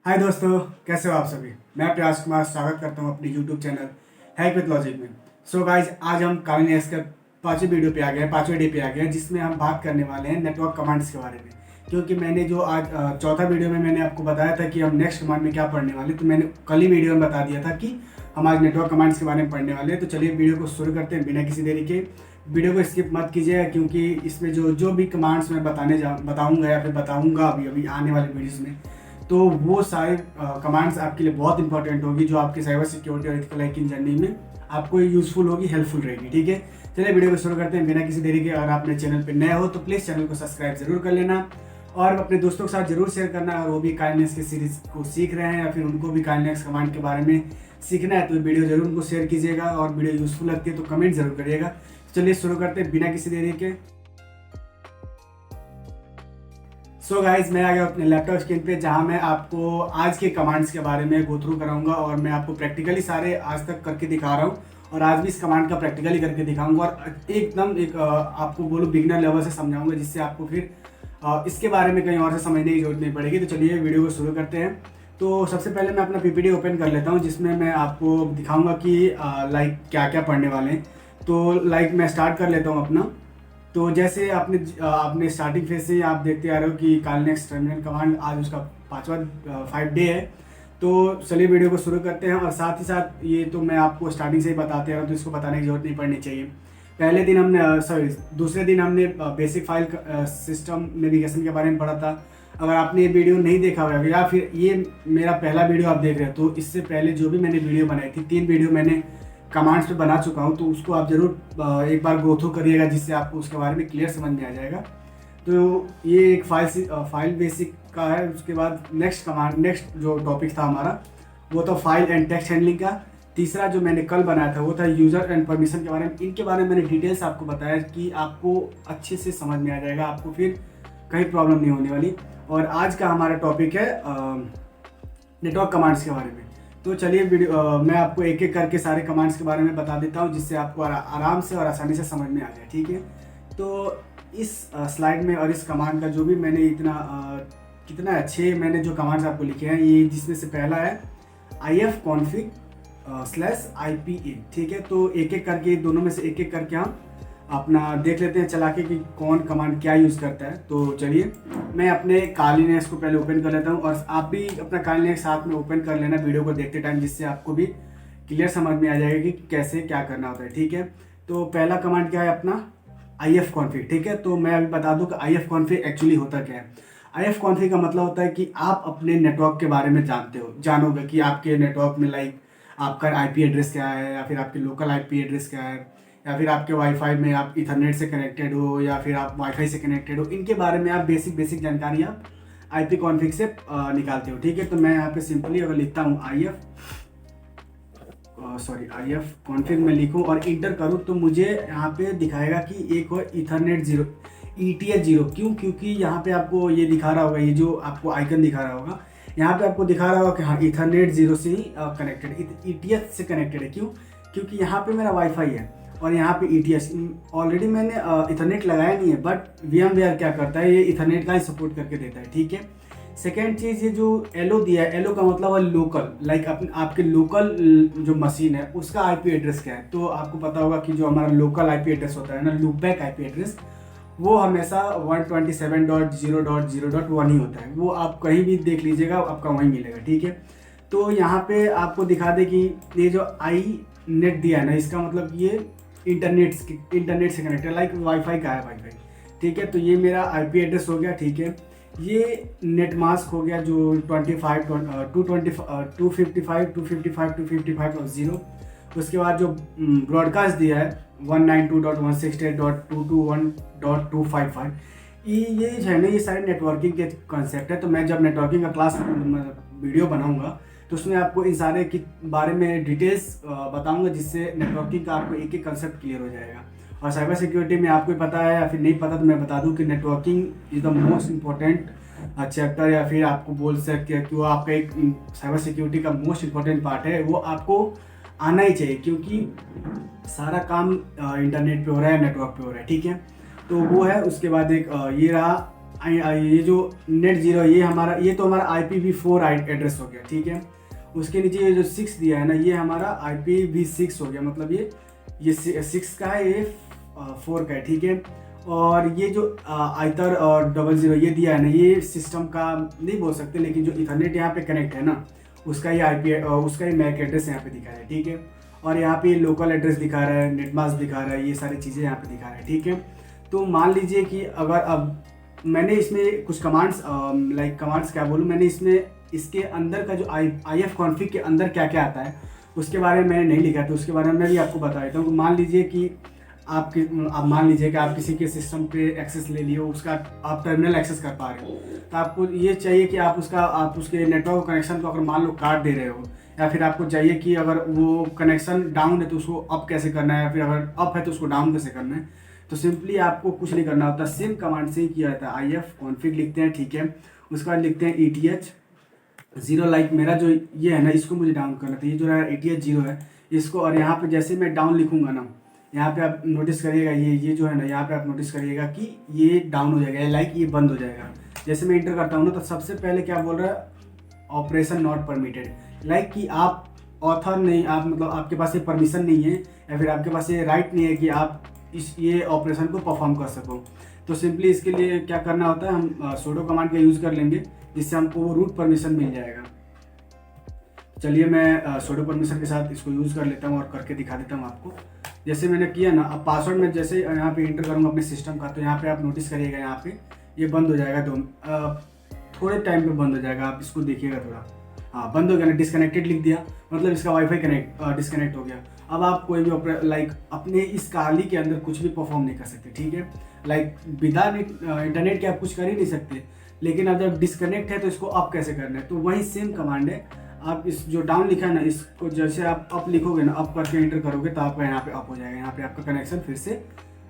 हाय दोस्तों, कैसे हो आप सभी। मैं प्रयास कुमार स्वागत करता हूं अपने YouTube channel hack with logic में। सो गाइज, आज हम काइनेक्स के पांचवें वीडियो पे आ गए हैं, पांचवें डे पे आ गए हैं, जिसमें हम बात करने वाले हैं नेटवर्क कमांड्स के बारे में। क्योंकि मैंने जो आज चौथा वीडियो में मैंने आपको बताया था कि हम नेक्स्ट कमांड में क्या पढ़ने वाले, तो मैंने कल ही वीडियो में बता दिया था कि हम आज नेटवर्क कमांड्स के बारे में पढ़ने वाले हैं। तो चलिए वीडियो को शुरू करते हैं बिना किसी देरी के। वीडियो को स्किप मत कीजिएगा, क्योंकि इसमें जो जो भी कमांड्स मैं बताऊंगा या फिर बताऊंगा अभी अभी आने वाले वीडियोस में, तो वो सारे कमांड्स आपके लिए बहुत इंपॉर्टेंट होगी, जो आपकी साइबर सिक्योरिटी और एथिकल हैकिंग जर्नी में आपको यूजफुल होगी, हेल्पफुल रहेगी। ठीक है, चलिए वीडियो को शुरू करते हैं बिना किसी देरी के। अगर आप मेरे चैनल पर नए हो तो प्लीज़ चैनल को सब्सक्राइब जरूर कर लेना और अपने दोस्तों के साथ जरूर शेयर करना। और वो भी काइनेक्स की सीरीज को सीख रहे हैं या फिर उनको भी काइनेक्स कमांड के बारे में सीखना है, तो वीडियो जरूर उनको शेयर कीजिएगा। और वीडियो यूजफुल लगती है तो कमेंट जरूर करिएगा। चलिए शुरू करते हैं बिना किसी देरी के। सो गाइज, मैं आ गया अपने लैपटॉप स्क्रीन पे, जहां मैं आपको आज के कमांड्स के बारे में गो थ्रू कराऊंगा और मैं आपको प्रैक्टिकली सारे आज तक करके दिखा रहा हूं। और आज भी इस कमांड का प्रैक्टिकली करके दिखाऊंगा और एकदम एक आपको बोलो बिगिनर लेवल से समझाऊंगा, जिससे आपको फिर इसके बारे में कहीं और से समझने की जरूरत नहीं पड़ेगी। तो चलिए वीडियो को शुरू करते हैं। तो सबसे पहले मैं अपना पीपीटी ओपन कर लेता हूँ, जिसमें मैं आपको दिखाऊंगा कि लाइक क्या क्या पढ़ने वाले हैं। तो लाइक मैं स्टार्ट कर लेता हूँ अपना। तो जैसे आपने स्टार्टिंग फेज से ही आप देखते आ रहे हो कि काइनेक्स टर्मिनल कमांड आज उसका 5वां डे है। तो चलिए वीडियो को शुरू करते हैं। और साथ ही साथ ये तो मैं आपको स्टार्टिंग से ही बताते आ रहा हूँ, तो इसको बताने की जरूरत नहीं पड़नी चाहिए। पहले दिन हमने दूसरे दिन हमने बेसिक फाइल सिस्टम नेविगेशन के बारे में पढ़ा था। अगर आपने ये वीडियो नहीं देखा हुआ या फिर ये मेरा पहला वीडियो आप देख रहे हो, तो इससे पहले जो भी मैंने वीडियो बनाई थी, 3 वीडियो मैंने कमांड्स पे बना चुका हूँ, तो उसको आप जरूर एक बार गो थ्रू करिएगा, जिससे आपको उसके बारे में क्लियर समझ में आ जाएगा। तो ये एक फाइल बेसिक का है। उसके बाद नेक्स्ट जो टॉपिक था हमारा, वो था फाइल एंड टेक्स्ट हैंडलिंग का। तीसरा जो मैंने कल बनाया था वो था यूज़र एंड परमिशन के बारे में। इनके बारे में मैंने डिटेल्स आपको बताया कि आपको अच्छे से समझ में आ जाएगा, आपको फिर कहीं प्रॉब्लम नहीं होने वाली। और आज का हमारा टॉपिक है नेटवर्क कमांड्स के बारे में। तो चलिए मैं आपको एक एक करके सारे कमांड्स के बारे में बता देता हूँ, जिससे आपको आराम से और आसानी से समझ में आ जाए। ठीक है, तो इस स्लाइड में और इस कमांड का जो भी मैंने कितना अच्छे मैंने जो कमांड्स आपको लिखे हैं, ये जिसमें से पहला है ifconfig/ipa। ठीक है, तो एक एक करके दोनों में से एक एक करके हम अपना देख लेते हैं चला के कि कौन कमांड क्या यूज़ करता है। तो चलिए मैं अपने काइनेक्स को पहले ओपन कर लेता हूँ, और आप भी अपना काइनेक्स साथ में ओपन कर लेना वीडियो को देखते टाइम, जिससे आपको भी क्लियर समझ में आ जाएगा कि कैसे क्या करना होता है। ठीक है, तो पहला कमांड क्या है अपना ifconfig। ठीक है, तो मैं अभी बता दूँ कि ifconfig एक्चुअली होता क्या है। ifconfig का मतलब होता है कि आप अपने नेटवर्क के बारे में जानोगे कि आपके नेटवर्क में लाइक आपका आईपी एड्रेस क्या है, या फिर आपके लोकल आईपी एड्रेस क्या है, या फिर आपके वाईफाई में आप इथरनेट से कनेक्टेड हो या फिर आप वाईफाई से कनेक्टेड हो। इनके बारे में आप बेसिक जानकारी आप आईपी कॉन्फ़िग से निकालते हो। ठीक है, तो मैं यहाँ पे सिंपली अगर लिखता हूँ IF कॉन्फ़िग में लिखूँ और इंटर करूँ, तो मुझे यहाँ पे दिखाएगा कि एक और इथरनेट 0 ETH 0। क्यों? क्योंकि यहाँ पे आपको ये दिखा रहा होगा, ये जो आपको आइकन दिखा रहा होगा, यहाँ पे आपको दिखा रहा होगा कि हाँ इथरनेट 0 से ही कनेक्टेड, ETH से कनेक्टेड है। क्यों? क्योंकि यहाँ पे मेरा वाईफाई है और यहाँ पे ETH ऑलरेडी मैंने इथरनेट लगाया नहीं है, बट VMware क्या करता है, ये इथरनेट का ही सपोर्ट करके देता है। ठीक है, सेकेंड चीज़, ये जो एलो दिया है, एलो का मतलब है लोकल, लाइक आपके लोकल जो मशीन है उसका आईपी एड्रेस क्या है। तो आपको पता होगा कि जो हमारा लोकल आईपी एड्रेस होता है ना, लूपबैक आईपी एड्रेस, वो हमेशा 127.0.0.1 ही होता है। वो आप कहीं भी देख लीजिएगा, आपका वहीं मिलेगा। ठीक है, तो यहाँ पे आपको दिखा दे कि ये जो आई नेट दिया है ना, इसका मतलब ये इंटरनेट से कनेक्ट है, लाइक वाईफाई का है वाईफाई। ठीक है, तो ये मेरा आईपी एड्रेस हो गया। ठीक है, ये नेट मास्क हो गया जो 255.255 उसके बाद जो ब्रॉडकास्ट दिया है 192.168.221.255, ये जो है ना, ये सारे नेटवर्किंग के कॉन्सेप्ट है। तो मैं जब नेटवर्किंग का क्लास वीडियो बनाऊंगा, तो उसमें आपको इन सारे के बारे में डिटेल्स बताऊंगा, जिससे नेटवर्किंग का आपको एक एक कंसेप्ट क्लियर हो जाएगा। और साइबर सिक्योरिटी में आपको पता है या फिर नहीं पता, तो मैं बता दूं कि networking is the most important chapter, या फिर आपको बोल सकते हैं कि वो आपका एक साइबर सिक्योरिटी का मोस्ट इम्पोर्टेंट पार्ट है। वो आपको आना ही चाहिए, क्योंकि सारा काम इंटरनेट पे हो रहा है, नेटवर्क पे हो रहा है। ठीक है, तो वो है। उसके बाद एक ये रहा ये जो नेट जीरो ये हमारा, ये तो हमारा IPv4 एड्रेस हो गया, ठीक है। उसके नीचे ये जो 6 दिया है ना, ये हमारा IPv6 हो गया, मतलब ये 6 का है, ये 4 का है, ठीक है। और ये जो आइतर और 00 ये दिया है ना, ये सिस्टम का नहीं बोल सकते, लेकिन जो इथरनेट यहाँ पे कनेक्ट है ना, उसका ये उसका ही मैक एड्रेस यहाँ पे दिखा रहा है, ठीक है। और यहाँ पे लोकल एड्रेस दिखा रहा है, नेटमास्क दिखा रहा है, ये सारी चीज़ें यहाँ पे दिखा रहा है, ठीक है। तो मान लीजिए कि अगर अब मैंने इसमें कुछ कमांड्स कमांड्स क्या बोलूँ, मैंने इसमें इसके अंदर का जो IF कॉन्फ़िग के अंदर क्या क्या आता है उसके बारे में मैंने नहीं लिखा है, तो उसके बारे में मैं भी आपको बता देता हूँ। मान लीजिए कि आप मान लीजिए कि आप किसी के सिस्टम पे एक्सेस ले लिए, उसका आप टर्मिनल एक्सेस कर पा रहे हो, तो आपको ये चाहिए कि आप उसके नेटवर्क कनेक्शन को अगर मान लो काट दे रहे हो, या फिर आपको चाहिए कि अगर वो कनेक्शन डाउन है तो उसको अप कैसे करना है, या फिर अगर अप है तो उसको डाउन कैसे करना है। तो सिंपली आपको कुछ नहीं करना होता, सेम कमांड से ही किया जाता है। IF कॉन्फ़िग लिखते हैं, ठीक है। उसके बाद लिखते हैं ETH 0, लाइक मेरा जो ये है ना, इसको मुझे डाउन करना था, ये जो है ETH 0 है इसको। और यहाँ पे जैसे मैं डाउन लिखूंगा ना, यहाँ पे आप नोटिस करिएगा, ये जो है ना, यहाँ पे आप नोटिस करिएगा कि ये डाउन हो जाएगा, लाइक ये बंद हो जाएगा। जैसे मैं इंटर करता हूँ ना, तो सबसे पहले क्या बोल रहा है, ऑपरेशन नॉट परमिटेड, लाइक कि आप ऑथर नहीं, आप मतलब आपके पास ये परमिशन नहीं है, या फिर आपके पास ये राइट नहीं है कि आप ये ऑपरेशन को परफॉर्म कर सको। तो सिंपली इसके लिए क्या करना होता है, हम सुडो कमांड का यूज़ कर लेंगे, जिससे हमको वो रूट परमिशन मिल जाएगा। चलिए मैं सुडो परमिशन के साथ इसको यूज़ कर लेता हूँ और करके दिखा देता हूँ आपको। जैसे मैंने किया ना, अब पासवर्ड में जैसे यहाँ पे इंटर करूँगा अपने सिस्टम का, तो यहाँ पे आप नोटिस करिएगा, यहाँ पे ये बंद हो जाएगा, थोड़े टाइम पे बंद हो जाएगा, आप इसको देखिएगा थोड़ा। हाँ, बंद हो गया ना, डिस्कनेक्टेड लिख दिया, मतलब इसका वाईफाई डिस्कनेक्ट हो गया। अब आप कोई भी अपने इस कहाली के अंदर कुछ भी परफॉर्म नहीं कर सकते, ठीक है। बिना इंटरनेट के आप कुछ कर ही नहीं सकते। लेकिन अब जब डिस्कनेक्ट है तो इसको अप कैसे करना है, तो वही सेम कमांड है। आप इस जो डाउन लिखा है ना, इसको जैसे आप अप लिखोगे ना, अप करके एंटर करोगे तो आपका यहाँ पे अप हो जाएगा, यहाँ पे आपका कनेक्शन फिर से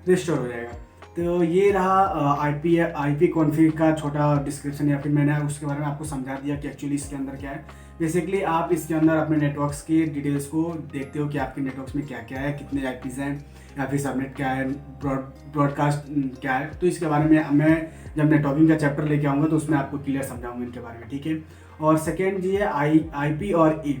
रिस्टोर हो जाएगा। तो ये रहा IP कॉन्फ़िग का छोटा डिस्क्रिप्शन, या फिर मैंने उसके बारे में आपको समझा दिया कि एक्चुअली इसके अंदर क्या है। बेसिकली आप इसके अंदर अपने नेटवर्क्स के डिटेल्स को देखते हो कि आपके नेटवर्क्स में क्या क्या है, कितने IPs हैं, या फिर सबनेट क्या है, ब्रॉडकास्ट क्या है। तो इसके बारे में मैं जब नेटवर्किंग का चैप्टर लेके आऊँगा तो उसमें आपको क्लियर समझाऊंगा इनके बारे में, ठीक है। और सेकेंड जी है IP और A।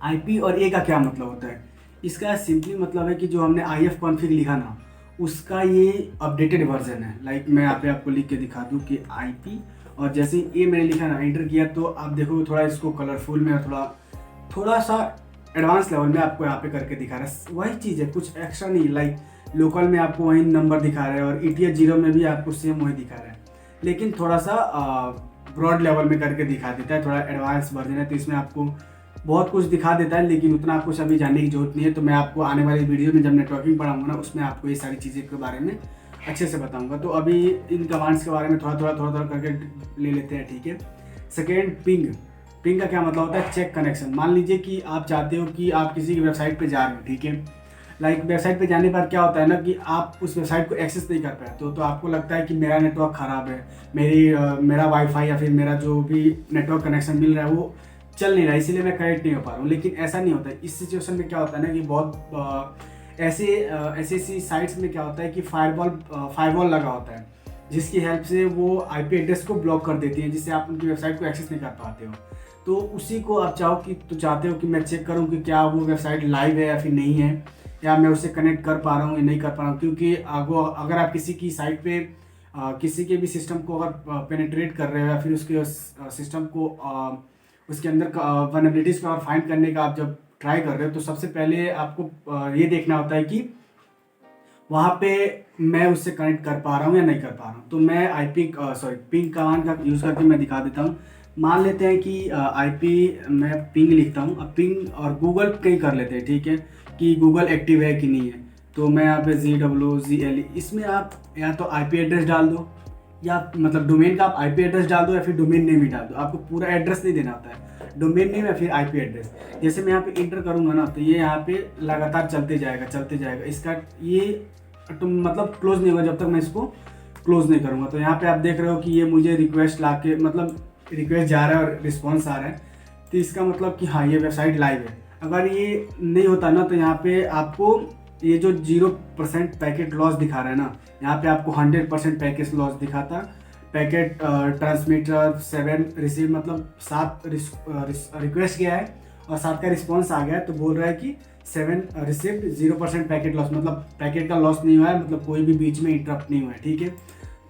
IP और A का क्या मतलब होता है, इसका सिंपली मतलब है कि जो हमने IF कॉन्फ़िग लिखा ना, उसका ये अपडेटेड वर्जन है। लाइक मैं यहाँ पे आपको लिख के दिखा दूँ कि IP, और जैसे A मैंने लिखा ना, एंटर किया, तो आप देखो थोड़ा इसको कलरफुल में और थोड़ा सा एडवांस लेवल में आपको यहाँ पे करके दिखा रहा है। वही चीज़ है, कुछ एक्स्ट्रा नहीं। लाइक लोकल में आपको वही नंबर दिखा रहा है, और ETH 0 में भी आपको सेम वही दिखा रहा है, लेकिन थोड़ा सा ब्रॉड लेवल में करके दिखा देता है, थोड़ा एडवांस वर्जन है। तो इसमें आपको बहुत कुछ दिखा देता है, लेकिन उतना कुछ अभी जानने की जरूरत नहीं है। तो मैं आपको आने वाली वीडियो में जब नेटवर्किंग पढ़ाऊंगा ना, उसमें आपको ये सारी चीज़ें के बारे में अच्छे से बताऊंगा। तो अभी इन कमांड्स के बारे में थोड़ा थोड़ा करके ले लेते हैं, ठीक है। सेकेंड, पिंग का क्या मतलब होता है, चेक कनेक्शन। मान लीजिए कि आप चाहते हो कि आप किसी की वेबसाइट पे जा रहे हो, ठीक है। वेबसाइट पे जाने पर क्या होता है ना, कि आप उस वेबसाइट को एक्सेस नहीं कर पाते हो, तो आपको लगता है कि मेरा नेटवर्क ख़राब है, मेरा वाईफाई या फिर मेरा जो भी नेटवर्क कनेक्शन मिल रहा है वो चल नहीं रहा, इसीलिए मैं कनेक्ट नहीं हो पा रहा हूँ। लेकिन ऐसा नहीं होता है। इस सिचुएशन में क्या होता है ना, कि बहुत ऐसी साइट्स में क्या होता है कि फायरवॉल लगा होता है, जिसकी हेल्प से वो IP एड्रेस को ब्लॉक कर देती है, जिससे आप उनकी वेबसाइट को एक्सेस नहीं कर पाते हो। तो उसी को आप चाहते हो कि मैं चेक करूं कि क्या वो वेबसाइट लाइव है या फिर नहीं है, या मैं उससे कनेक्ट कर पा रहा हूँ या नहीं कर पा रहा हूँ। क्योंकि अगर आप किसी की साइट पे किसी के भी सिस्टम को अगर पेनिट्रेट कर रहे हो, या फिर उसके सिस्टम को उसके अंदर वल्नरेबिलिटीज को फाइंड करने का आप जब ट्राई कर रहे हो, तो सबसे पहले आपको ये देखना होता है कि वहाँ पे मैं उससे कनेक्ट कर पा रहा हूँ या नहीं कर पा रहा हूँ। तो मैं पिंग कमांड का यूज़ करके मैं दिखा देता हूँ। मान लेते हैं कि IP मैं पिंग लिखता हूँ। अब पिंग और गूगल कहीं कर लेते हैं, ठीक है, कि गूगल एक्टिव है कि नहीं है। तो मैं यहाँ पे GWGLE, इसमें आप या तो IP एड्रेस डाल दो, या मतलब डोमेन का आप IP एड्रेस डाल दो, या फिर डोमेन नेम ही डाल दो। आपको पूरा एड्रेस नहीं देना होता है, डोमेन नेम या फिर IP एड्रेस। जैसे मैं यहाँ पे इंटर करूँगा ना, तो ये यहाँ पे लगातार चलते जाएगा। इसका ये मतलब क्लोज नहीं होगा जब तक मैं इसको क्लोज नहीं करूँगा। तो यहाँ पे आप देख रहे हो कि ये मुझे रिक्वेस्ट रिक्वेस्ट जा रहा है और रिस्पॉन्स आ रहा है। तो इसका मतलब कि हाँ, ये वेबसाइट लाइव है। अगर ये नहीं होता ना, तो यहाँ पे आपको ये जो 0% पैकेट लॉस दिखा रहा है ना, यहाँ पे आपको 100% पैकेट लॉस दिखाता। पैकेट ट्रांसमीटर 7 रिसीव, मतलब 7 रिक्वेस्ट गया है और 7 का रिस्पॉन्स आ गया है, तो बोल रहा है कि 7 रिसीव्ड, 0% पैकेट लॉस, मतलब पैकेट का लॉस नहीं हुआ है, मतलब कोई भी बीच में इंटरप्ट नहीं हुआ है। ठीक है,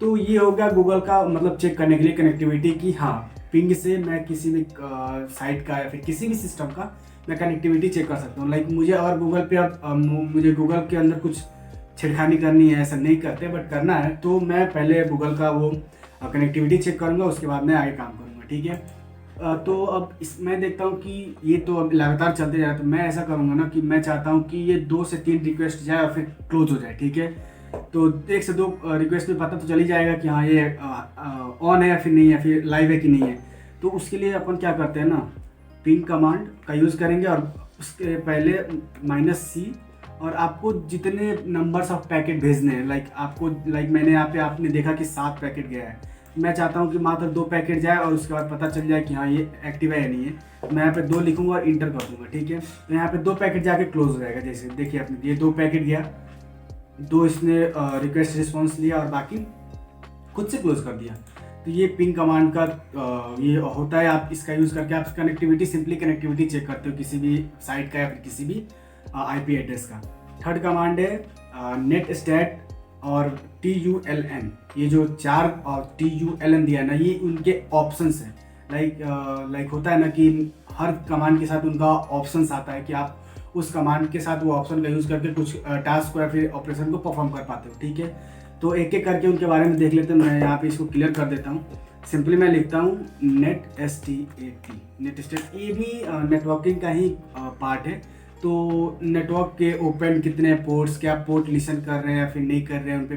तो ये हो गया गूगल का मतलब चेक करने के लिए कनेक्टिविटी की हाँ पिंग से मैं किसी भी साइट का या फिर किसी भी सिस्टम का मैं कनेक्टिविटी चेक कर सकता हूँ। लाइक मुझे अगर गूगल पे मुझे गूगल के अंदर कुछ छेड़खानी करनी है, ऐसा नहीं करते बट करना है, तो मैं पहले गूगल का वो कनेक्टिविटी चेक करूँगा, उसके बाद मैं आगे काम करूँगा। ठीक है, तो अब मैं देखता हूँ कि ये तो अब लगातार चलते जा रहा है, तो मैं ऐसा करूँगा ना कि मैं चाहता हूँ कि ये 2 से 3 रिक्वेस्ट जाए और फिर क्लोज हो जाए। ठीक है, तो 1 से 2 रिक्वेस्ट में पता तो चल ही जाएगा कि हाँ ये ऑन है या फिर नहीं है, फिर लाइव है कि नहीं है। तो उसके लिए अपन क्या करते हैं ना, पिंग कमांड का यूज़ करेंगे और उसके पहले -c, और आपको जितने नंबर्स ऑफ पैकेट भेजने हैं, लाइक मैंने यहाँ पे आपने देखा कि 7 पैकेट गया है, मैं चाहता हूँ कि मात्र 2 पैकेट जाए और उसके बाद पता चल जाए कि हाँ ये एक्टिव है या नहीं है। मैं यहाँ पे 2 लिखूंगा और इंटर कर दूंगा। ठीक है, तो यहाँ पे 2 पैकेट जाके क्लोज हो जाएगा। जैसे देखिए आपने ये 2 पैकेट गया, 2 इसने रिक्वेस्ट रिस्पॉन्स लिया और बाकी खुद से क्लोज कर दिया। तो ये पिंग कमांड का ये होता है। आप इसका यूज़ करके आप कनेक्टिविटी, सिंपली कनेक्टिविटी चेक करते हो किसी भी साइट का या फिर किसी भी IP एड्रेस का। थर्ड कमांड है नेट स्टैट और TULN। ये जो 4 और TULN दिया है ना, ये उनके ऑप्शंस हैं। लाइक होता है ना कि हर कमांड के साथ उनका ऑप्शंस आता है कि आप उस कमांड के साथ वो ऑप्शन का यूज़ करके कुछ टास्क को या फिर ऑपरेशन को परफॉर्म कर पाते हो। ठीक है, तो एक एक करके उनके बारे में देख लेते हैं। मैं यहाँ पे इसको क्लियर कर देता हूँ। सिंपली मैं लिखता हूँ नेट स्टेट। ये भी नेटवर्किंग का ही पार्ट है। तो नेटवर्क के ओपन कितने पोर्ट्स, क्या पोर्ट लिसन कर रहे हैं या फिर नहीं कर रहे हैं, उन पे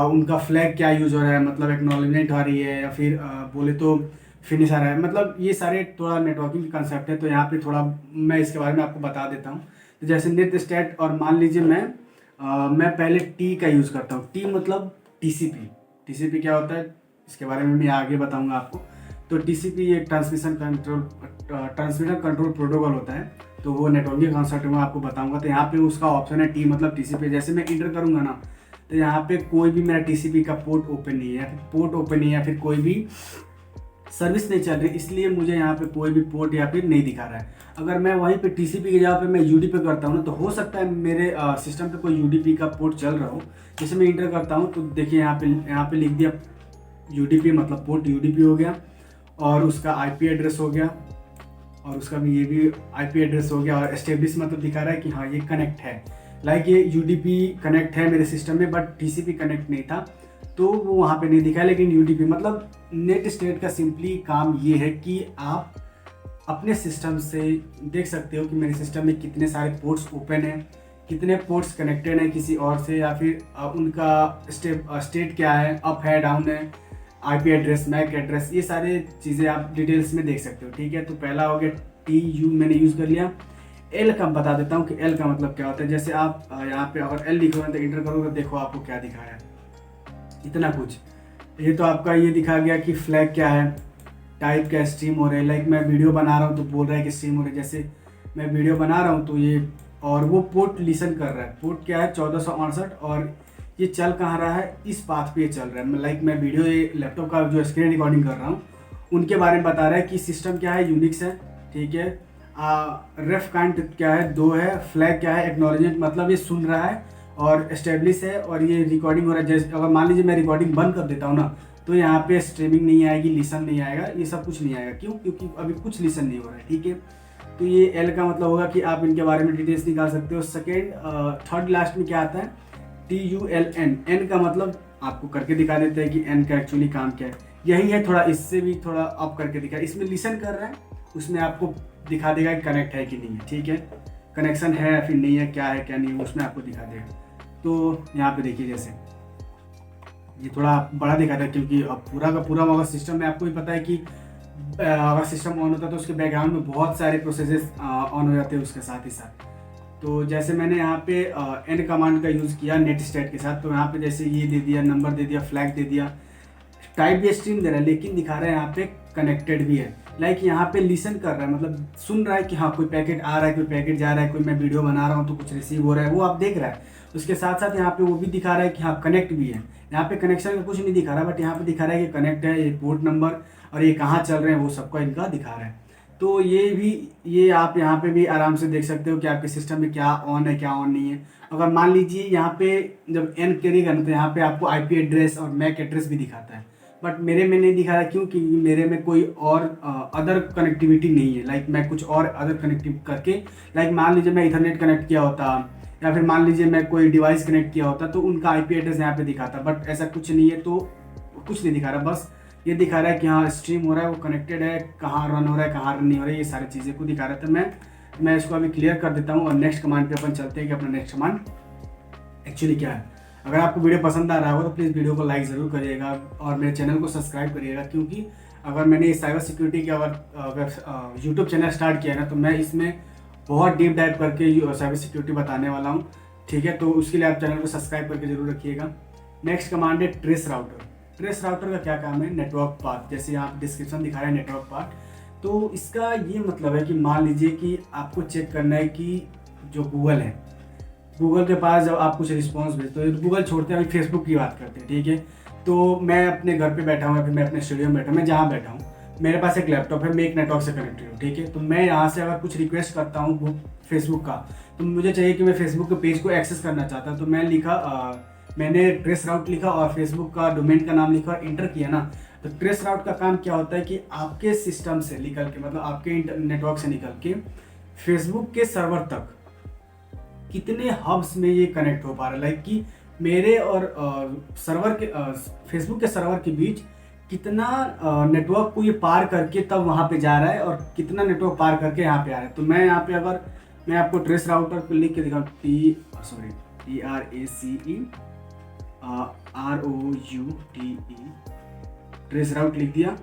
उनका फ्लैग क्या यूज़ हो रहा है, मतलब एक्नॉलेजमेंट आ रही है या फिर बोले तो फिनिश आ रहा है, मतलब ये सारे थोड़ा नेटवर्किंग के कंसेप्ट है। तो यहाँ पे थोड़ा मैं इसके बारे में आपको बता देता हूँ। तो जैसे नेट स्टेट, और मान लीजिए मैं पहले टी का यूज़ करता हूँ। टी मतलब TCP क्या होता है इसके बारे में मैं आगे बताऊँगा आपको। तो TCP एक ट्रांसमीटर कंट्रोल प्रोटोकॉल होता है। तो वो नेटवर्किंग कॉन्सेप्ट में आपको बताऊंगा। तो यहाँ पे उसका ऑप्शन है टी मतलब TCP। जैसे मैं इंटर करूँगा ना, तो यहाँ पे कोई भी मेरा TCP का पोर्ट ओपन नहीं है या फिर कोई भी सर्विस नहीं चल रही, इसलिए मुझे यहाँ पे कोई भी पोर्ट या फिर नहीं दिखा रहा है। अगर मैं वहीं पे TCP की जगह पे मैं UDP करता हूँ ना, तो हो सकता है मेरे सिस्टम पे कोई UDP का पोर्ट चल रहा हो। जैसे मैं इंटर करता हूँ तो देखिए यहाँ पे लिख दिया UDP, मतलब पोर्ट UDP हो गया और उसका IP एड्रेस हो गया और उसका भी ये भी IP एड्रेस हो गया, और एस्टेब्लिश मतलब दिखा रहा है कि हाँ ये कनेक्ट है। लाइक ये UDP कनेक्ट है मेरे सिस्टम में, बट TCP कनेक्ट नहीं था, तो वो वहाँ पे नहीं दिखा। लेकिन UDP मतलब नेट स्टेट का सिंपली काम ये है कि आप अपने सिस्टम से देख सकते हो कि मेरे सिस्टम में कितने सारे पोर्ट्स ओपन हैं, कितने पोर्ट्स कनेक्टेड हैं किसी और से, या फिर उनका स्टेट क्या है, अप है, डाउन है, IP एड्रेस, मैक एड्रेस, ये सारे चीज़ें आप डिटेल्स में देख सकते हो। ठीक है, तो पहला हो गया TU मैंने यूज़ कर लिया। L का बता देता हूँ कि L का मतलब क्या होता है। जैसे आप यहाँ पे अगर L लिखोगे तो इंटर करोगे, देखो आपको क्या दिखाया, इतना कुछ। ये तो आपका ये दिखा गया कि फ्लैग क्या है, टाइप क्या स्ट्रीम हो रहा है। लाइक मैं वीडियो बना रहा हूँ तो बोल रहा है कि स्ट्रीम हो रहा है। जैसे मैं वीडियो बना रहा हूँ तो ये, और वो पोर्ट लिसन कर रहा है। पोर्ट क्या है 1468, और ये चल कहाँ रहा है, इस पाथ पे चल रहा है। लाइक मैं वीडियो ये लैपटॉप का जो स्क्रीन रिकॉर्डिंग कर रहा हूँ उनके बारे में बता रहा है कि सिस्टम क्या है, यूनिक्स है। ठीक है, रेफ काइंड क्या है, 2 है। फ्लैग क्या है, एक्नॉलेजमेंट मतलब ये सुन रहा है, और एस्टेब्लिश है, और ये रिकॉर्डिंग हो रहा है। जैसे अगर मान लीजिए मैं रिकॉर्डिंग बंद कर देता हूँ ना, तो यहाँ पे स्ट्रीमिंग नहीं आएगी, लिसन नहीं आएगा, ये सब कुछ नहीं आएगा। क्यों? क्योंकि अभी कुछ लिसन नहीं हो रहा है। ठीक है, तो ये L का मतलब होगा कि आप इनके बारे में डिटेल्स निकाल सकते हो। थर्ड लास्ट में क्या आता है, TULN। N का मतलब आपको करके दिखा देते हैं कि N का एक्चुअली काम क्या है। यही है, थोड़ा इससे भी थोड़ा अप करके दिखा, इसमें लिसन कर रहा है, उसमें आपको दिखा देगा कि कनेक्ट है कि नहीं है। ठीक है, कनेक्शन है या फिर नहीं है, क्या है क्या नहीं है, उसमें आपको दिखा देगा। तो यहाँ पे देखिए, जैसे ये थोड़ा बड़ा दिखा था क्योंकि अब पूरा का पूरा अगर सिस्टम में आपको भी पता है कि अगर सिस्टम ऑन होता है तो उसके बैकग्राउंड में बहुत सारे प्रोसेसेस ऑन हो जाते हैं उसके साथ ही साथ। तो जैसे मैंने यहाँ पे N कमांड का यूज़ किया नेट स्टेट के साथ, तो यहाँ पे जैसे ये दे दिया, नंबर दे दिया, फ्लैग दे दिया, टाइप भी स्ट्रीम दे रहा है, लेकिन दिखा रहा है यहाँ पे कनेक्टेड भी है। लाइक यहाँ पे लिसन कर रहा है, मतलब सुन रहा है कि हाँ कोई पैकेट आ रहा है, कोई पैकेट जा रहा है, कोई मैं वीडियो बना रहा हूँ तो कुछ रिसीव हो रहा है, वो आप देख रहा है। उसके साथ साथ यहाँ पे वो भी दिखा रहा है कि हाँ कनेक्ट भी है। यहाँ पे कनेक्शन का कुछ नहीं दिखा रहा, बट यहाँ पे दिखा रहा है कि कनेक्ट है, ये पोर्ट नंबर और ये कहाँ चल रहे हैं वो सबका इनका दिखा रहा है। तो ये आप यहाँ पे भी आराम से देख सकते हो कि आपके सिस्टम में क्या ऑन है क्या ऑन नहीं है। अगर मान लीजिए यहाँ पे जब एन करेगा ना तो यहाँ पे आपको आईपी एड्रेस और मैक एड्रेस भी दिखाता है, बट मेरे में नहीं दिखा रहा। क्यों? क्योंकि मेरे में कोई और अदर कनेक्टिविटी नहीं है। लाइक मैं कुछ और अदर कनेक्टिव करके, लाइक मान लीजिए मैं इथरनेट कनेक्ट किया होता या फिर मान लीजिए मैं कोई डिवाइस कनेक्ट किया होता तो उनका आईपी एड्रेस यहाँ पे दिखाता, बट ऐसा कुछ नहीं है तो कुछ नहीं दिखा रहा। बस ये दिखा रहा है कि हाँ स्ट्रीम हो रहा है, वो कनेक्टेड है, कहाँ रन हो रहा है कहाँ रन नहीं हो रहा है, ये सारी चीज़ें को दिखा रहा था। मैं इसको अभी क्लियर कर देता हूँ और नेक्स्ट कमांड पे अपन चलते हैं कि अपना नेक्स्ट कमांड एक्चुअली क्या है। अगर आपको वीडियो पसंद आ रहा होगा तो प्लीज़ वीडियो को लाइक ज़रूर करिएगा और मेरे चैनल को सब्सक्राइब करिएगा, क्योंकि अगर मैंने साइबर सिक्योरिटी के अगर यूट्यूब चैनल स्टार्ट किया है ना तो मैं इसमें बहुत डीप डाइव करके साइबर सिक्योरिटी बताने वाला हूँ। ठीक है, तो उसके लिए आप चैनल को सब्सक्राइब करके जरूर रखिएगा। नेक्स्ट कमांड है ट्रेस राउटर। ट्रेस राउटर का क्या काम है? नेटवर्क पाथ, जैसे यहाँ डिस्क्रिप्शन दिखा रहा है नेटवर्क पाथ। तो इसका ये मतलब है कि मान लीजिए कि आपको चेक करना है कि जो गूगल है, गूगल के पास जब आप कुछ रिस्पॉन्स भेजते हो, गूगल छोड़ते हैं, अभी फेसबुक की बात करते हैं। ठीक है, तो मैं अपने घर पे बैठा हूँ या फिर मैं अपने स्टूडियो में बैठा हूँ, मैं जहाँ बैठा हूँ मेरे पास एक लैपटॉप है, मैं एक नेटवर्क से कनेक्टेड हूँ। ठीक है, तो मैं यहाँ से अगर कुछ रिक्वेस्ट करता हूँ फेसबुक का, तो मुझे चाहिए कि मैं फेसबुक के पेज को एक्सेस करना चाहता हूँ, तो मैंने ट्रेस राउट लिखा और फेसबुक का डोमेन का नाम लिखा और इंटर किया ना। तो ट्रेस राउट का काम क्या होता है कि आपके सिस्टम से निकल के, मतलब आपके नेटवर्क से निकल के फेसबुक के सर्वर तक कितने हब्स में ये कनेक्ट हो पा रहा है, लाइक कि मेरे और सर्वर के फेसबुक के सर्वर के बीच कितना नेटवर्क को ये पार करके तब वहाँ पे जा रहा है और कितना नेटवर्क पार करके यहाँ पे आ रहा है। तो मैं यहाँ पे अगर मैं आपको ट्रेस राउटर को लिख के दिखाऊँ, TRACE ट्रेस राउट लिख दिया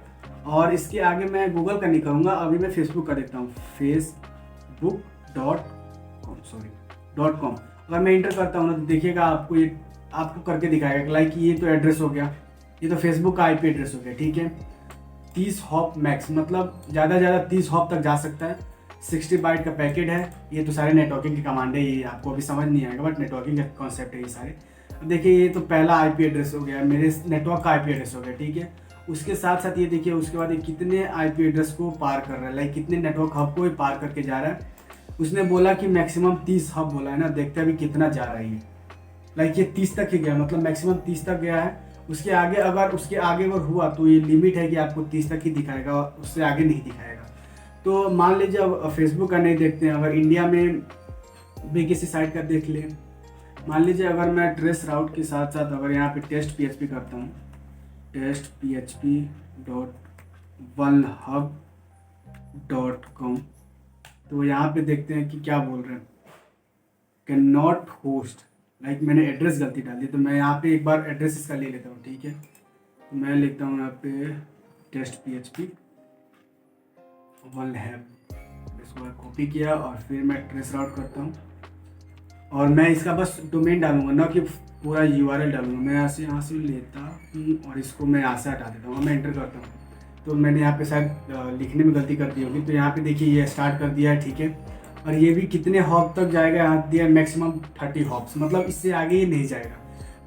और इसके आगे मैं गूगल का नहीं करूँगा, अभी मैं फेसबुक का देखता हूँ, facebook.com। अगर मैं इंटर करता हूँ ना तो देखिएगा आपको करके दिखाएगा, लाइक ये तो एड्रेस हो गया, ये तो फेसबुक का आईपी एड्रेस हो गया। ठीक है, 30 हॉप मैक्स, मतलब ज़्यादा 30 हॉप तक जा सकता है। 60 बाइट का पैकेट है। ये तो सारे नेटवर्किंग के कमांड है, ये आपको अभी समझ नहीं आएगा, बट नेटवर्किंग का कॉन्सेप्ट है ये सारे। देखिए ये तो पहला आईपी एड्रेस हो गया, मेरे नेटवर्क का आईपी एड्रेस हो गया। ठीक है, उसके साथ साथ ये देखिए उसके बाद ये कितने आईपी एड्रेस को पार कर रहा है, लाइक कितने नेटवर्क हब को ये पार करके जा रहा है। उसने बोला कि मैक्सिमम 30 हब बोला है ना, देखते हैं अभी कितना जा रहा है ये। लाइक ये 30 तक ही गया, मतलब मैक्सिमम 30 तक गया है। उसके आगे अगर हुआ तो ये लिमिट है कि आपको 30 तक ही दिखाएगा, उससे आगे नहीं दिखाएगा। तो मान लीजिए अब फेसबुक का नहीं देखते हैं, अगर इंडिया में भी किसी साइट का देख लें। मान लीजिए अगर मैं ट्रेस राउट के साथ साथ अगर यहाँ पे टेस्ट PHP करता हूँ, testphp.1hub.com, तो यहाँ पे देखते हैं कि क्या बोल रहे हैं, कैन नॉट होस्ट। लाइक मैंने एड्रेस गलती डाल दी, तो मैं यहाँ पे एक बार एड्रेस इसका ले लेता हूँ। ठीक है, तो मैं लिखता हूँ यहाँ पे टेस्ट PHP 1hub, इसको कॉपी किया और फिर मैं ट्रेस राउट करता हूँ और मैं इसका बस डोमेन डालूंगा, ना कि पूरा URL डालूंगा। मैं यहाँ से लेता हूँ और इसको मैं यहाँ से हटा देता हूँ, मैं एंटर करता हूँ। तो मैंने यहाँ पे शायद लिखने में गलती कर दी होगी, तो यहाँ पे देखिए ये स्टार्ट कर दिया है। ठीक है, और ये भी कितने हॉप तक जाएगा यहाँ दिया, मैक्सिमम 30 हॉप्स, मतलब इससे आगे ये नहीं जाएगा।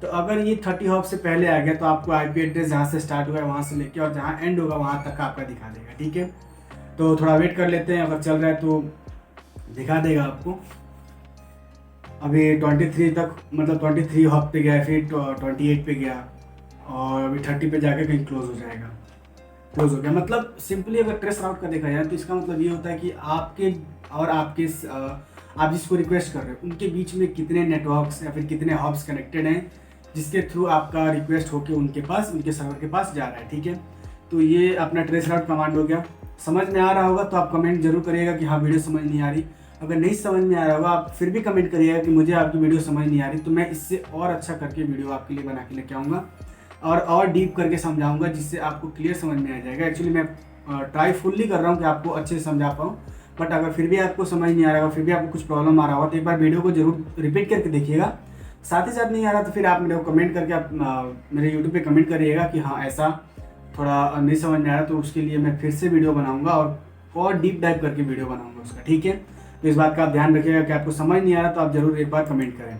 तो अगर ये 30 हॉप से पहले आ गया तो आपको आईपी एड्रेस जहाँ से स्टार्ट हुआ है वहाँ से लेके और जहाँ एंड होगा वहाँ तक आपका दिखा देगा। ठीक है, तो थोड़ा वेट कर लेते हैं, अगर चल रहा है तो दिखा देगा आपको। अभी 23 तक, मतलब 23 हॉप पे गया, फिर 28 पे गया और अभी 30 पे जाके कहीं क्लोज हो जाएगा, क्लोज हो गया। मतलब सिंपली अगर ट्रेस राउट का देखा जाए तो इसका मतलब ये होता है कि आपके और आपके आप जिसको रिक्वेस्ट कर रहे हो उनके बीच में कितने नेटवर्क्स या फिर कितने हब्स कनेक्टेड हैं, जिसके थ्रू आपका रिक्वेस्ट होके उनके सर्वर के पास जा रहा है। ठीक है, तो ये अपना ट्रेस राउट कमांड हो गया। समझ में आ रहा होगा तो आप कमेंट जरूर करिएगा कि हाँ वीडियो समझ नहीं आ रही। अगर नहीं समझ में आ रहा होगा आप फिर भी कमेंट करिएगा कि मुझे आपकी वीडियो समझ नहीं आ रही, तो मैं इससे और अच्छा करके वीडियो आपके लिए बना के लेके आऊँगा और डीप करके समझाऊंगा, जिससे आपको क्लियर समझ में आ जाएगा। एक्चुअली मैं ट्राई फुल्ली कर रहा हूँ कि आपको अच्छे से समझा पाऊँ, बट अगर फिर भी आपको समझ नहीं आ रहा होगा, फिर भी आपको कुछ प्रॉब्लम आ रहा होगा, तो एक बार वीडियो को जरूर रिपीट करके देखिएगा। साथ ही साथ नहीं आ रहा तो फिर आप मेरे को कमेंट करके आप मेरे यूट्यूब पे कमेंट करिएगा कि हाँ ऐसा, थोड़ा नहीं समझ में आ रहा तो उसके लिए मैं फिर से वीडियो बनाऊंगा और डीप डाइव करके वीडियो बनाऊंगा उसका, ठीक है। तो इस बात का आप ध्यान रखिएगा कि आपको समझ नहीं आ रहा तो आप जरूर एक बार कमेंट करें,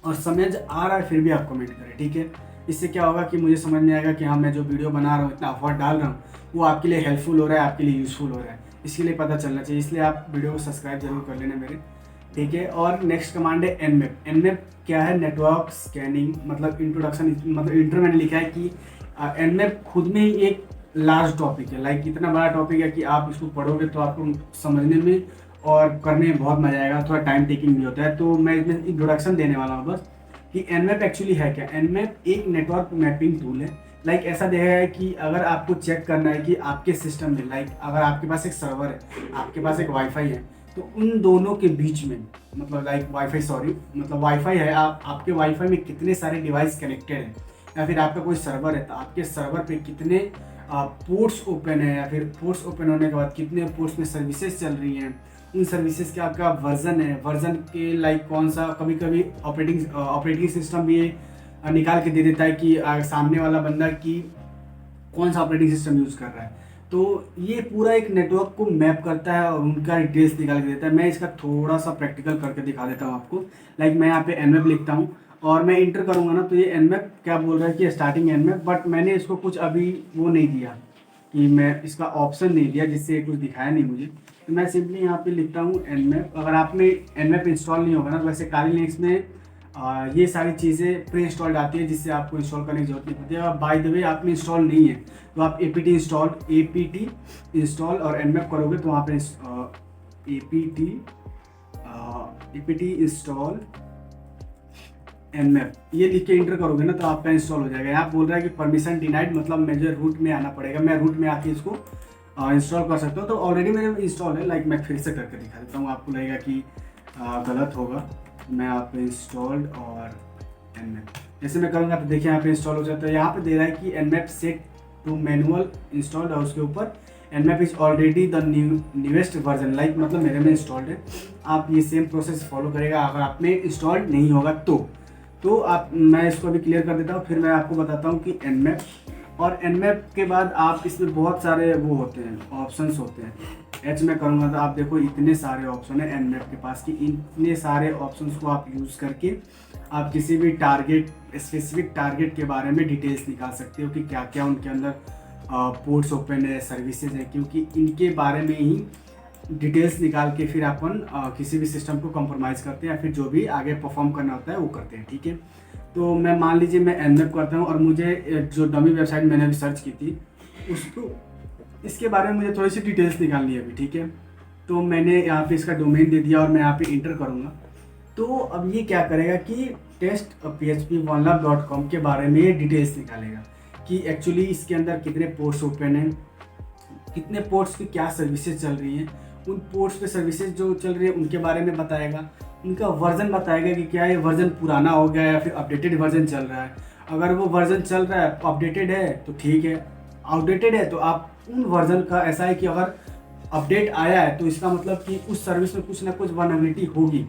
और समझ आ रहा है फिर भी आप कमेंट करें, ठीक है। इससे क्या होगा कि मुझे समझ में आएगा कि हाँ मैं जो वीडियो बना रहा हूँ, इतना एफर्ट डाल रहा हूँ, वो आपके लिए हेल्पफुल हो रहा है, आपके लिए यूज़फुल हो रहा है, इसके लिए पता चलना चाहिए। इसलिए आप वीडियो को सब्सक्राइब जरूर कर लेना मेरे, ठीक है। और नेक्स्ट कमांड है एनमैप। एनमैप क्या है? नेटवर्क स्कैनिंग, मतलब इंट्रोडक्शन, मतलब इंट्रो मैंने लिखा है कि एनमैप खुद में ही एक लार्ज टॉपिक है, लाइक इतना बड़ा टॉपिक है कि आप इसको पढ़ोगे तो आपको समझने में और करने में बहुत मजा आएगा, थोड़ा टाइम टेकिंग भी होता है। तो मैं इसमें इंट्रोडक्शन देने वाला हूँ बस कि एनमैप एक्चुअली है क्या। एनमैप एक नेटवर्क मैपिंग टूल है। लाइक ऐसा देखा है कि अगर आपको चेक करना है कि आपके सिस्टम में, लाइक अगर आपके पास एक सर्वर है, आपके पास एक वाईफाई है, तो उन दोनों के बीच में, मतलब लाइक वाईफाई, सॉरी मतलब वाईफाई है, आपके वाईफाई में कितने सारे डिवाइस कनेक्टेड हैं, या फिर आपका कोई सर्वर है तो आपके सर्वर पे कितने पोर्ट्स ओपन है, या फिर पोर्ट्स ओपन होने के बाद कितने पोर्ट्स में सर्विसेज चल रही हैं, उन सर्विसेज का आपका वर्जन है, वर्जन के लाइक कौन सा, कभी कभी ऑपरेटिंग सिस्टम भी निकाल के दे देता है कि सामने वाला बंदा की कौन सा ऑपरेटिंग सिस्टम यूज़ कर रहा है। तो ये पूरा एक नेटवर्क को मैप करता है और उनका डिटेल्स निकाल के देता है। मैं इसका थोड़ा सा प्रैक्टिकल करके दिखा देता हूँ आपको। लाइक मैं यहाँ पे एनमैप लिखता हूँ और मैं इंटर करूँगा ना, तो ये एनमैप क्या बोल रहा है कि स्टार्टिंग एनमैप, बट मैंने इसको कुछ अभी वो नहीं दिया कि मैं इसका ऑप्शन नहीं दिया, जिससे कुछ दिखाया नहीं मुझे। तो मैं सिंपली यहाँ पे लिखता हूँ एनमैप। अगर आप में एनमैप इंस्टॉल नहीं होगा ना, तो वैसे काली लिंक्स में ये सारी चीज़ें प्री इंस्टॉल्ड आती है, जिससे आपको इंस्टॉल करने की जरूरत नहीं पड़ती है। अगर बाय द वे आप में इंस्टॉल नहीं है तो आप एपीटी इंस्टॉल और एनमैप करोगे तो वहाँ पे एपीटी इंस्टॉल एनमैप ये लिख के इंटर करोगे ना तो आपका इंस्टॉल हो जाएगा। यहाँ बोल रहा है कि परमिशन डिनाइड, मतलब मुझे रूट में आना पड़ेगा, मैं रूट में आके इसको इंस्टॉल कर सकता हूँ। तो ऑलरेडी मेरे इंस्टॉल है। लाइक मैं फिर से करके दिखा देता हूँ, आपको लगेगा कि गलत होगा। मैं आप इंस्टॉल्ड और एनमैप जैसे मैं करूँगा तो देखिए यहाँ पे इंस्टॉल हो जाता है। यहाँ पे दे रहा है कि Nmap set to manual installed, और उसके ऊपर Nmap is already the newest version, like मतलब मेरे में इंस्टॉल्ड है। आप ये सेम प्रोसेस फॉलो करेगा अगर आप में इंस्टॉल्ड नहीं होगा तो आप, मैं इसको अभी क्लियर कर देता हूँ, फिर मैं आपको बताता हूँ कि एनमैप, और एनमैप के बाद आप इसमें बहुत सारे वो होते हैं, ऑप्शंस होते हैं। एच में करूँगा तो आप देखो इतने सारे ऑप्शन है एनमैप के पास, कि इतने सारे ऑप्शंस को आप यूज़ करके आप किसी भी स्पेसिफिक टारगेट के बारे में डिटेल्स निकाल सकते हो कि क्या क्या उनके अंदर पोर्ट्स ओपन है, सर्विसेज है, क्योंकि इनके बारे में ही डिटेल्स निकाल के फिर अपन किसी भी सिस्टम को कंप्रोमाइज़ करते हैं, या फिर जो भी आगे परफॉर्म करना होता है वो करते हैं, ठीक है। तो मैं मान लीजिए मैं एनमैप करता हूँ और मुझे जो डमी वेबसाइट मैंने अभी सर्च की थी उसको, इसके बारे में मुझे थोड़ी सी डिटेल्स निकालनी है अभी, ठीक है। तो मैंने यहाँ पे इसका डोमेन दे दिया और मैं यहाँ पे इंटर करूँगा। तो अब ये क्या करेगा कि test.php1love.com के बारे में ये डिटेल्स निकालेगा कि एक्चुअली इसके अंदर कितने पोर्ट्स ओपन हैं, कितने पोर्ट्स की क्या सर्विसेज चल रही हैं, उन पोर्ट्स पे सर्विसेज जो चल रही है उनके बारे में बताएगा, उनका वर्जन बताएगा कि क्या ये वर्जन पुराना हो गया या फिर अपडेटेड वर्जन चल रहा है। अगर वो वर्जन चल रहा है, अपडेटेड है तो ठीक है, आउटडेटेड है तो आप उन वर्जन का, ऐसा है कि अगर अपडेट आया है तो इसका मतलब कि उस सर्विस में कुछ ना कुछ वल्नरेबिलिटी होगी,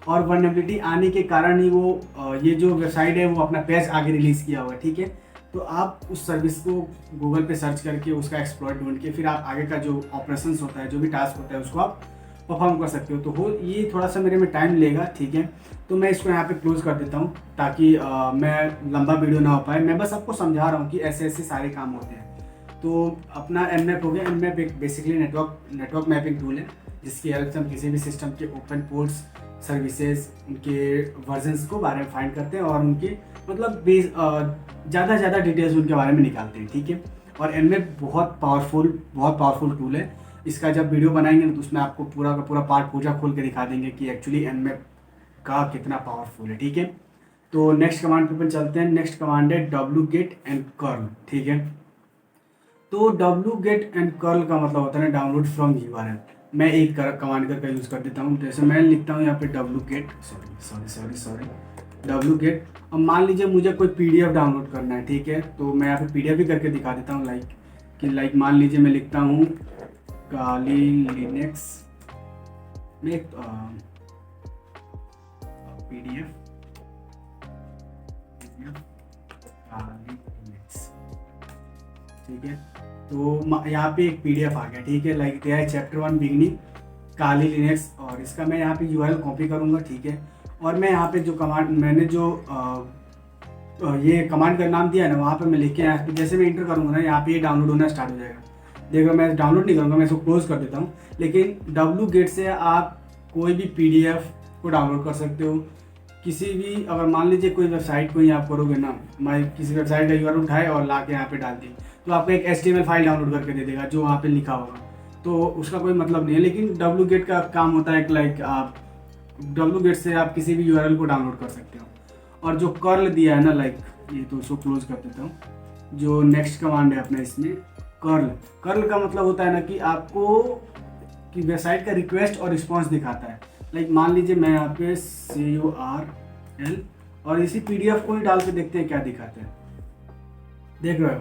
और वल्नरेबिलिटी आने के कारण ही वो ये जो वेबसाइट है वो अपना पैच आगे रिलीज़ किया हुआ है, ठीक है। तो आप उस सर्विस को गूगल पे सर्च करके उसका एक्सप्लॉइट ढूंढ के फिर आप आगे का जो ऑपरेशंस होता है, जो भी टास्क होता है, उसको आप परफॉर्म कर सकते हो। तो ये थोड़ा सा मेरे में टाइम लेगा, ठीक है। तो मैं इसको यहाँ पे क्लोज कर देता हूँ ताकि मैं लंबा वीडियो ना हो पाए। मैं बस आपको समझा रहा हूँ कि ऐसे ऐसे सारे काम होते हैं। तो अपना एनमैप हो गया। एनमैप एक बेसिकली नेटवर्क मैपिंग टूल है, जिसकी हेल्प से हम किसी भी सिस्टम के ओपन पोर्ट्स, सर्विसेज, उनके वर्जन्स को बारे में फाइंड करते हैं और उनके मतलब ज़्यादा से ज़्यादा डिटेल्स उनके बारे में निकालते हैं, ठीक है। और एनमैप बहुत पावरफुल टूल है। इसका जब वीडियो बनाएंगे तो उसमें आपको पूरा का पूरा पार्ट पूजा खोल के दिखा देंगे कि एक्चुअली एनमैप का कितना पावरफुल है, ठीक है। तो नेक्स्ट कमांड पे अपन चलते हैं। नेक्स्ट कमांड है wget एंड कर्ल, ठीक है। तो wget एंड कर्ल का मतलब होता है डाउनलोड फ्रॉम URL। मैं एक कमांड का यूज़ कर देता हूँ। जैसे मैं लिखता हूँ यहाँ पे wget। अब मान लीजिए मुझे कोई PDF डाउनलोड करना है, ठीक है। तो मैं यहाँ पे PDF भी करके दिखा देता हूँ। लाइक मान लीजिए मैं लिखता हूँ काली लिनक्स में PDF काली लिनक्स, ठीक है। तो यहाँ पे एक PDF आ गया, ठीक है, लाइक दिया है चैप्टर 1 बिगनिंग काली लिनक्स, और इसका मैं यहाँ पे URL कॉपी करूँगा, ठीक है। और मैं यहाँ पे जो कमांड मैंने जो ये कमांड का नाम दिया है ना, वहाँ पे मैं लिख के यहाँ पे जैसे मैं इंटर करूँगा ना, यहाँ पे ये डाउनलोड होना स्टार्ट हो जाएगा। देखो मैं डाउनलोड नहीं करूँगा, मैं इसको क्लोज कर देता हूँ। लेकिन wget से आप कोई भी PDF को डाउनलोड कर सकते हो। किसी भी अगर मान लीजिए कोई वेबसाइट को ही आप करोगे ना, मैं किसी वेबसाइट का URL उठाए और ला के यहाँ पे डाल दी, तो आपको एक HTML फाइल डाउनलोड करके दे देगा जो वहाँ पे लिखा होगा, तो उसका कोई मतलब नहीं है। लेकिन wget का काम होता है लाइक आप wget से आप किसी भी URL को डाउनलोड कर सकते हो। और जो कर्ल दिया है ना, लाइक ये तो उसको क्लोज कर देता हूँ। जो नेक्स्ट कमांड है अपना इसमें कर्ल का मतलब होता है ना कि आपको कि वेबसाइट का रिक्वेस्ट और रिस्पॉन्स दिखाता है। लाइक मान लीजिए मैं यहाँ पे CURL और इसी PDF को ही डाल के देखते हैं क्या दिखाते हैं। देख रहे हो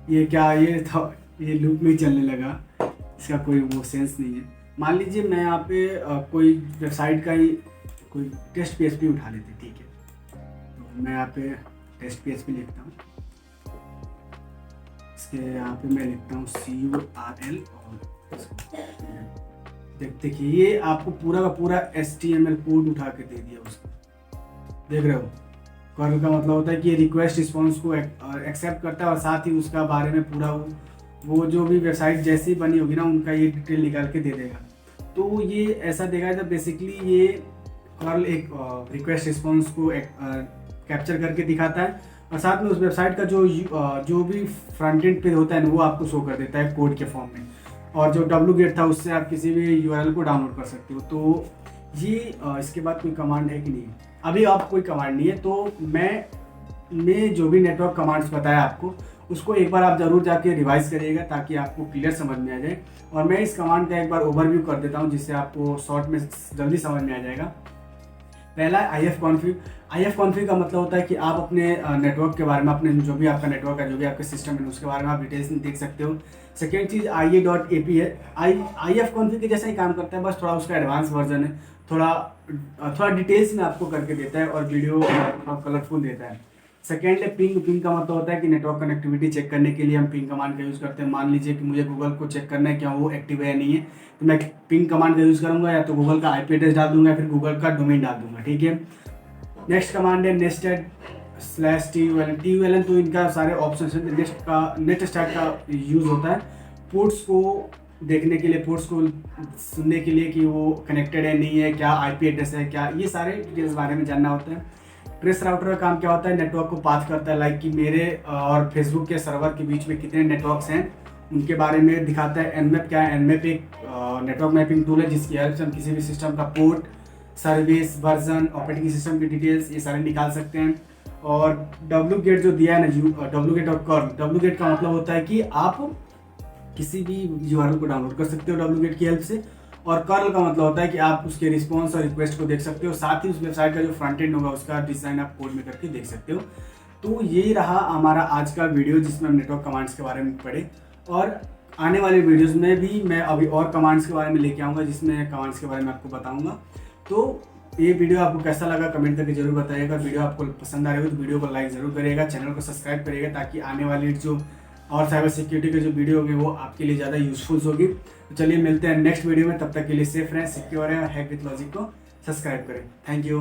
ये क्या, ये था, ये लूप में चलने लगा, इसका कोई वो सेंस नहीं है। मान लीजिए मैं यहाँ पे कोई वेबसाइट का ही कोई टेस्ट PHP उठा लेते, ठीक है। तो मैं यहाँ पे टेस्ट PHP लिखता हूँ, इसके यहाँ पे मैं लिखता हूँ CURL और देखिए ये आपको पूरा का पूरा HTML कोड उठा के दे दिया उसको। देख रहे हो, कर्ल का मतलब होता है कि ये रिक्वेस्ट रिस्पॉन्स को एक्सेप्ट करता है और साथ ही उसका बारे में पूरा वो जो भी वेबसाइट जैसी बनी होगी ना उनका ये डिटेल निकाल के दे देगा। तो ये ऐसा देगा जब बेसिकली ये कर्ल एक रिक्वेस्ट रिस्पॉन्स को कैप्चर करके दिखाता है और साथ में उस वेबसाइट का जो भी फ्रंट एंड पे होता है ना वो आपको शो कर देता है कोड के फॉर्म में। और जो wget था उससे आप किसी भी URL को डाउनलोड कर सकते हो। तो ये इसके बाद कोई कमांड है कि नहीं, अभी आप कोई कमांड नहीं है। तो मैं जो भी नेटवर्क कमांड्स बताया आपको उसको एक बार आप ज़रूर जाके रिवाइज करिएगा ताकि आपको क्लियर समझ में आ जाए। और मैं इस कमांड का एक बार ओवरव्यू कर देता हूँ जिससे आपको शॉर्ट में जल्दी समझ में आ जाएगा। पहला है ifconfig का मतलब होता है कि आप अपने नेटवर्क के बारे में, अपने जो भी आपका नेटवर्क है, जो भी आपका सिस्टम है उसके बारे में आप डिटेल्स देख सकते हो। सेकेंड चीज़ ia.ap है, ifconfig के जैसा ही काम करता है, बस थोड़ा उसका एडवांस वर्जन है, थोड़ा डिटेल्स में आपको करके देता है और वीडियो कलरफुल देता है। सेकेंड है पिंग का मतलब होता है कि नेटवर्क कनेक्टिविटी चेक करने के लिए हम पिंग कमांड का यूज़ करते हैं। मान लीजिए कि मुझे गूगल को चेक करना है क्या वो एक्टिव है या नहीं है, तो मैं पिंग कमांड का यूज़ करूंगा, या तो गूगल का IP एड्रेस डाल दूंगा या फिर गूगल का डोमेन डाल दूंगा, ठीक है। नेक्स्ट कमांड है nested/TULN तो इनका सारे ऑप्शन है। नेट स्टार्ट का यूज़ होता है पोर्ट्स को देखने के लिए, पोर्ट्स को सुनने के लिए कि वो कनेक्टेड है नहीं है, क्या IP एड्रेस है क्या, ये सारे डिटेल्स बारे में जानना होता है। ट्रेस राउटर का काम क्या होता है, नेटवर्क को पाथ करता है, लाइक कि मेरे और फेसबुक के सर्वर के बीच में कितने नेटवर्क्स हैं उनके बारे में दिखाता है। nmap क्या है, nmap एक नेटवर्क मैपिंग टूल है जिसकी हेल्प से हम किसी भी सिस्टम का port, service, version, operating system की डिटेल्स ये सारे निकाल सकते हैं। और wget जो दिया है ना, wget और कर्ल, wget का मतलब होता है कि आप किसी भी URL को डाउनलोड कर सकते हो wget की हेल्प से, और कर्ल का मतलब होता है कि आप उसके रिस्पॉन्स और रिक्वेस्ट को देख सकते हो, साथ ही उस वेबसाइट का जो फ्रंट एंड होगा उसका डिज़ाइन आप कोड में करके देख सकते हो। तो यही रहा हमारा आज का वीडियो जिसमें हम नेटवर्क कमांड्स के बारे में पढ़े, और आने वाले वीडियोस में भी मैं अभी और कमांड्स के बारे में लेके आऊँगा जिसमें कमांड्स के बारे में आपको बताऊँगा। तो ये वीडियो आपको कैसा लगा कमेंट करके जरूर बताइएगा। वीडियो आपको पसंद आ रही हो तो वीडियो को लाइक ज़रूर करिएगा, चैनल को सब्सक्राइब करिएगा ताकि आने वाली जो और साइबर सिक्योरिटी के जो वीडियो होंगे वो आपके लिए ज़्यादा यूजफुल होगी। तो चलिए मिलते हैं नेक्स्ट वीडियो में, तब तक के लिए सेफ रहें, सिक्योर रहें और हैक विथ लॉजिक को सब्सक्राइब करें। Thank you.